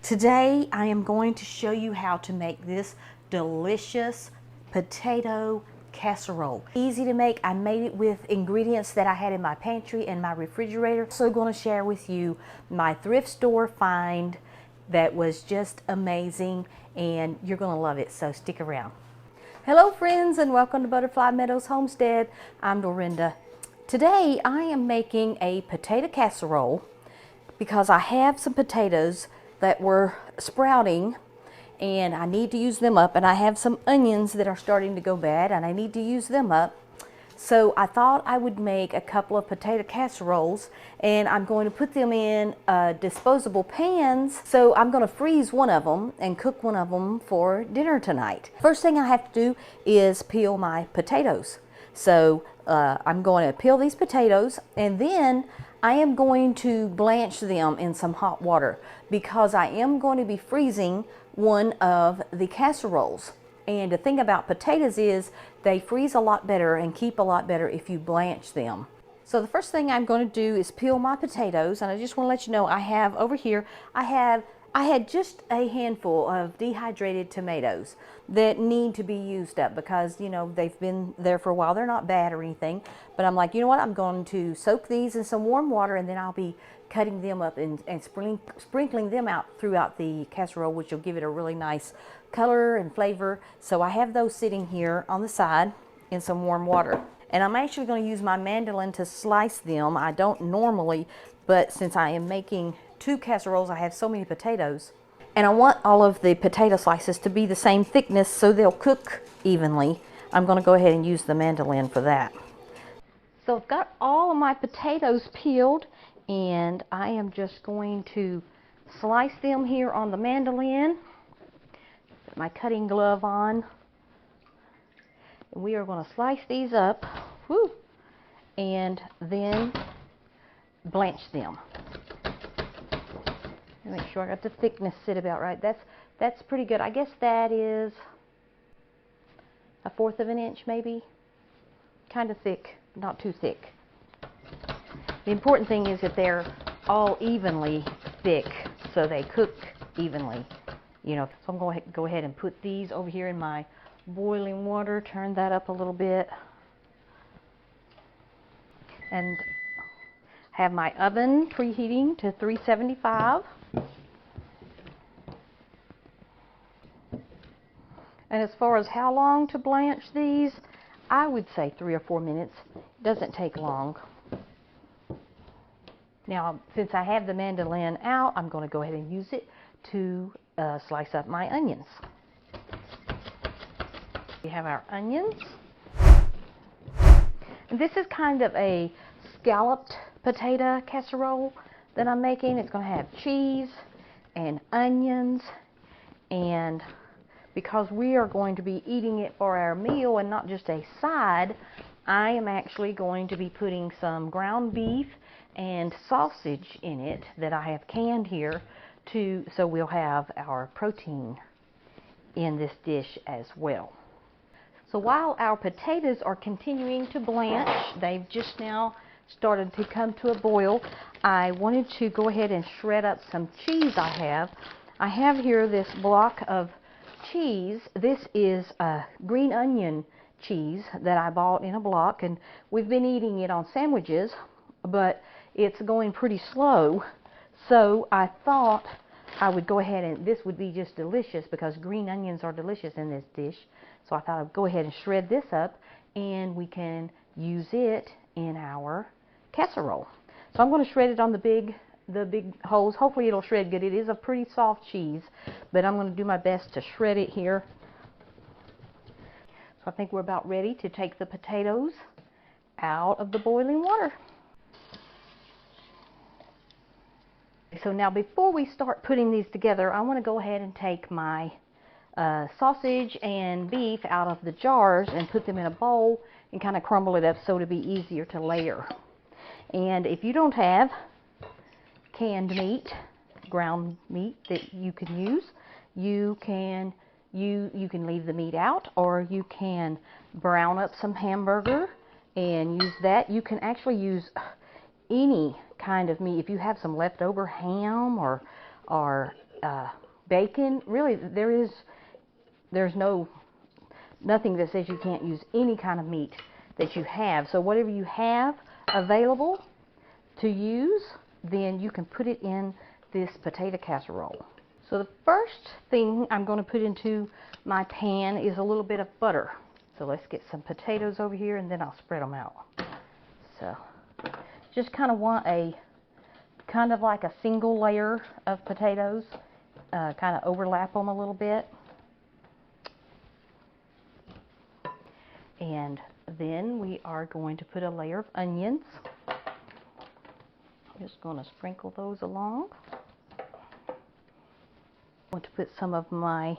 Today I am going to show you how to make this delicious potato casserole. Easy to make. I made it with ingredients that I had in my pantry and my refrigerator. So going to share with you my thrift store find that was just amazing, and you're going to love it, so stick around. Hello friends, and welcome to Butterfly Meadows Homestead. I'm Dorinda. Today I am making a potato casserole because I have some potatoes that were sprouting and I need to use them up, and I have some onions that are starting to go bad and I need to use them up. So I thought I would make a couple of potato casseroles, and I'm going to put them in disposable pans. So I'm going to freeze one of them and cook one of them for dinner tonight. First thing I have to do is peel my potatoes. So I'm going to peel these potatoes, and then I am going to blanch them in some hot water because I am going to be freezing one of the casseroles. And the thing about potatoes is they freeze a lot better and keep a lot better if you blanch them. So the first thing I'm going to do is peel my potatoes, and I just want to let you know I have over here, I had just a handful of dehydrated tomatoes that need to be used up because, you know, they've been there for a while. They're not bad or anything, but I'm like, you know what, I'm going to soak these in some warm water, and then I'll be cutting them up and sprinkling them out throughout the casserole, which will give it a really nice color and flavor. So I have those sitting here on the side in some warm water. And I'm actually going to use my mandolin to slice them. I don't normally, but since I am making two casseroles, I have so many potatoes, and I want all of the potato slices to be the same thickness so they'll cook evenly. I'm going to go ahead and use the mandolin for that. So I've got all of my potatoes peeled, and I am just going to slice them here on the mandolin. Put my cutting glove on, and we are going to slice these up, and then blanch them. Make sure I got the thickness sit about right. That's pretty good. I guess that is 1/4 of an inch, maybe. Kind of thick, not too thick. The important thing is that they're all evenly thick, so they cook evenly. You know, so I'm going to go ahead and put these over here in my boiling water. Turn that up a little bit, and have my oven preheating to 375. And as far as how long to blanch these, I would say 3 or 4 minutes. It doesn't take long. Now, since I have the mandolin out, I'm going to go ahead and use it to slice up my onions. We have our onions. And this is kind of a scalloped potato casserole that I'm making. It's going to have cheese and onions, and because we are going to be eating it for our meal and not just a side, I am actually going to be putting some ground beef and sausage in it that I have canned here, so we'll have our protein in this dish as well. So while our potatoes are continuing to blanch, they've just now started to come to a boil, I wanted to go ahead and shred up some cheese I have. I have here this block of cheese. This is a green onion cheese that I bought in a block, and we've been eating it on sandwiches, but it's going pretty slow. So I thought I would go ahead, and this would be just delicious because green onions are delicious in this dish. So I thought I'd go ahead and shred this up, and we can use it in our casserole. So I'm going to shred it on the big holes. Hopefully it'll shred good. It is a pretty soft cheese, but I'm going to do my best to shred it here. So I think we're about ready to take the potatoes out of the boiling water. So now before we start putting these together, I want to go ahead and take my sausage and beef out of the jars and put them in a bowl and kind of crumble it up so it'll be easier to layer. And if you don't have canned meat, ground meat that you can use, you can leave the meat out, or you can brown up some hamburger and use that. You can actually use any kind of meat. If you have some leftover ham or bacon. Really, there's nothing that says you can't use any kind of meat that you have. So whatever you have available to use, then you can put it in this potato casserole. So the first thing I'm going to put into my pan is a little bit of butter. So let's get some potatoes over here and then I'll spread them out. So just kind of want kind of like a single layer of potatoes, kind of overlap them a little bit. And then we are going to put a layer of onions. I'm just going to sprinkle those along. I want to put some of my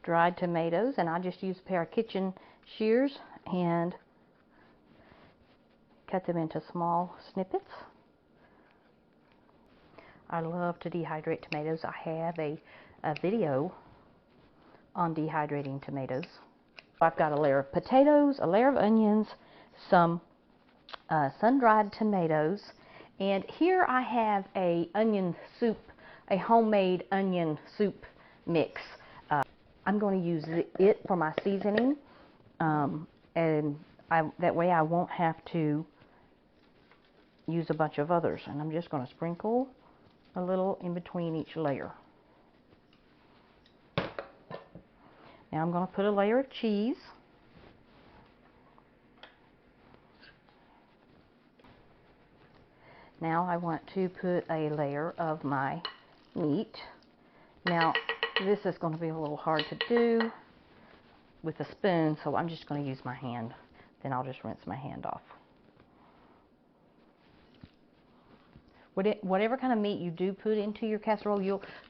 dried tomatoes, and I just use a pair of kitchen shears and cut them into small snippets. I love to dehydrate tomatoes. I have a video on dehydrating tomatoes. I've got a layer of potatoes, a layer of onions, some sun-dried tomatoes, and here I have a onion soup, a homemade onion soup mix. I'm going to use it for my seasoning, and that way I won't have to use a bunch of others. And I'm just going to sprinkle a little in between each layer. Now I'm going to put a layer of cheese. Now I want to put a layer of my meat. Now this is going to be a little hard to do with a spoon, so I'm just going to use my hand. Then I'll just rinse my hand off. Whatever kind of meat you do put into your casserole,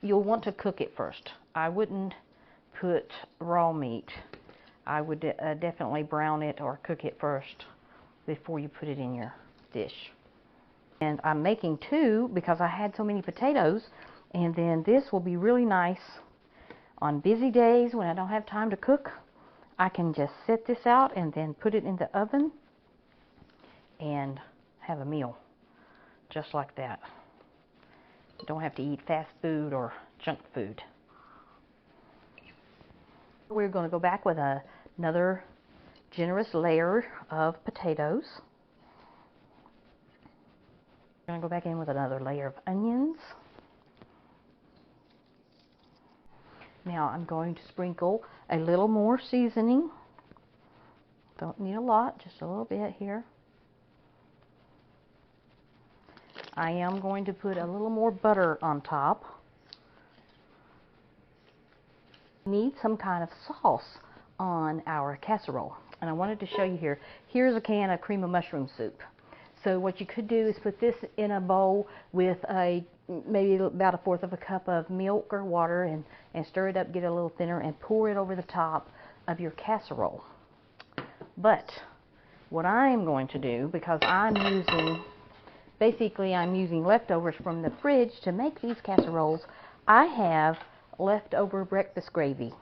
you'll want to cook it first. I wouldn't put raw meat. I would definitely brown it or cook it first before you put it in your dish. And I'm making two because I had so many potatoes, and then this will be really nice on busy days when I don't have time to cook. I can just set this out and then put it in the oven and have a meal just like that. You don't have to eat fast food or junk food. We're going to go back with another generous layer of potatoes. We're going to go back in with another layer of onions. Now I'm going to sprinkle a little more seasoning. Don't need a lot, just a little bit here. I am going to put a little more butter on top. We need some kind of sauce on our casserole, and I wanted to show you here. Here's a can of cream of mushroom soup. So what you could do is put this in a bowl with maybe about a fourth of a cup of milk or water and stir it up, get it a little thinner, and pour it over the top of your casserole. But what I'm going to do, because I'm using leftovers from the fridge to make these casseroles, I have leftover breakfast gravy.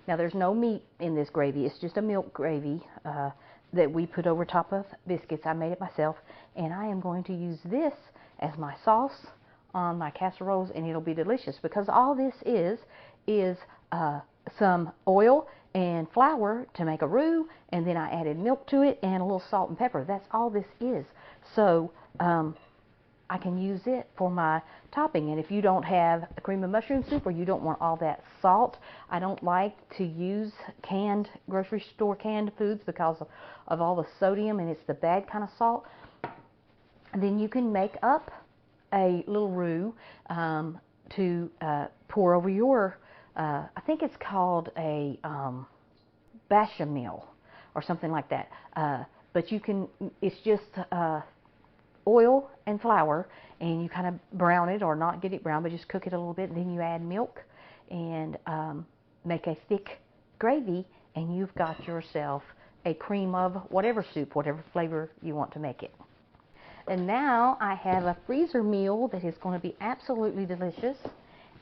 Now there's no meat in this gravy, it's just a milk gravy that we put over top of biscuits. I made it myself, and I am going to use this as my sauce on my casseroles, and it'll be delicious because all this is some oil and flour to make a roux, and then I added milk to it and a little salt and pepper. That's all this is. So I can use it for my topping. And if you don't have a cream of mushroom soup, or you don't want all that salt, I don't like to use grocery store canned foods because of all the sodium, and it's the bad kind of salt. And then you can make up a little roux to pour over your, I think it's called a bechamel or something like that. But you can, it's just oil and flour, and you kind of brown it, or not get it brown, but just cook it a little bit, and then you add milk and make a thick gravy, and you've got yourself a cream of whatever soup, whatever flavor you want to make it. And now I have a freezer meal that is going to be absolutely delicious,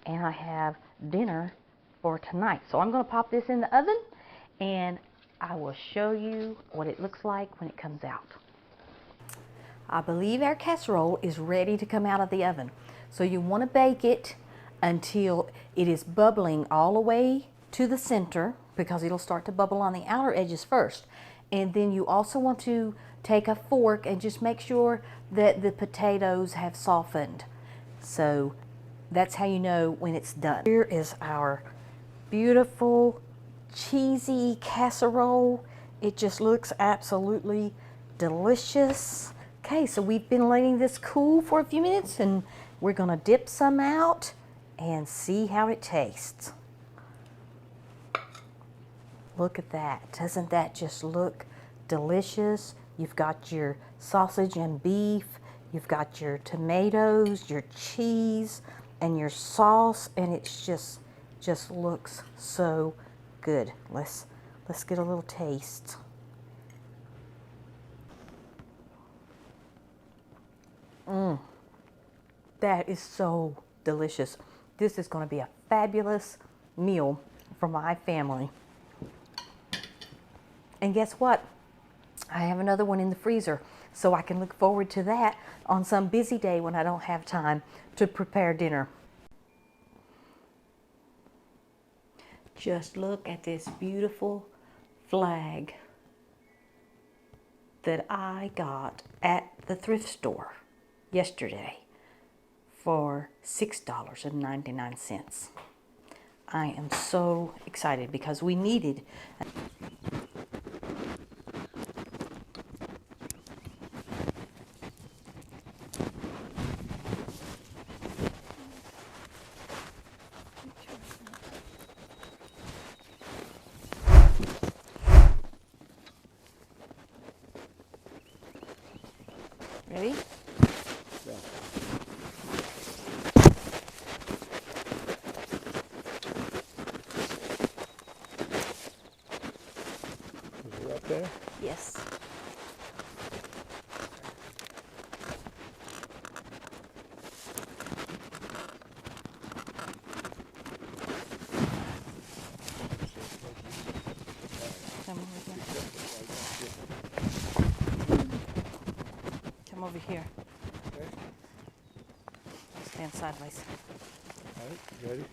and I have dinner for tonight. So I'm going to pop this in the oven, and I will show you what it looks like when it comes out. I believe our casserole is ready to come out of the oven. So you want to bake it until it is bubbling all the way to the center, because it'll start to bubble on the outer edges first. And then you also want to take a fork and just make sure that the potatoes have softened. So that's how you know when it's done. Here is our beautiful cheesy casserole. It just looks absolutely delicious. Okay, so we've been letting this cool for a few minutes, and we're gonna dip some out and see how it tastes. Look at that. Doesn't that just look delicious? You've got your sausage and beef, you've got your tomatoes, your cheese, and your sauce, and it's just looks so good. Let's get a little taste. That is so delicious. This is going to be a fabulous meal for my family. And guess what? I have another one in the freezer, so I can look forward to that on some busy day when I don't have time to prepare dinner. Just look at this beautiful flag that I got at the thrift store yesterday for $6.99. I am so excited because we needed. Ready? Yeah. Is it up there? Yes. Come over here. Come over here. Okay. Stand sideways. All right, you ready?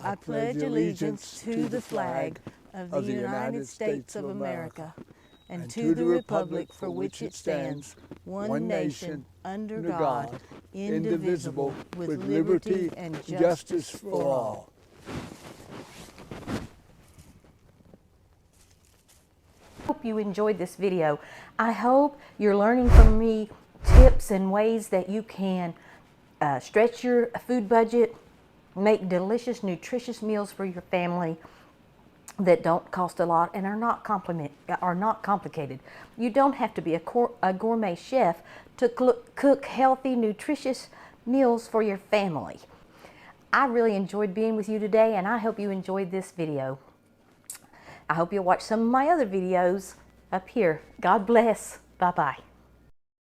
I pledge allegiance to the flag of the United States of America and to the republic for which it stands, one nation, under God, indivisible, with liberty and justice for all. I hope you enjoyed this video. I hope you're learning from me tips and ways that you can stretch your food budget, make delicious, nutritious meals for your family that don't cost a lot and are not complicated. You don't have to be a gourmet chef to cook healthy, nutritious meals for your family. I really enjoyed being with you today, and I hope you enjoyed this video. I hope you'll watch some of my other videos up here. God bless. Bye-bye.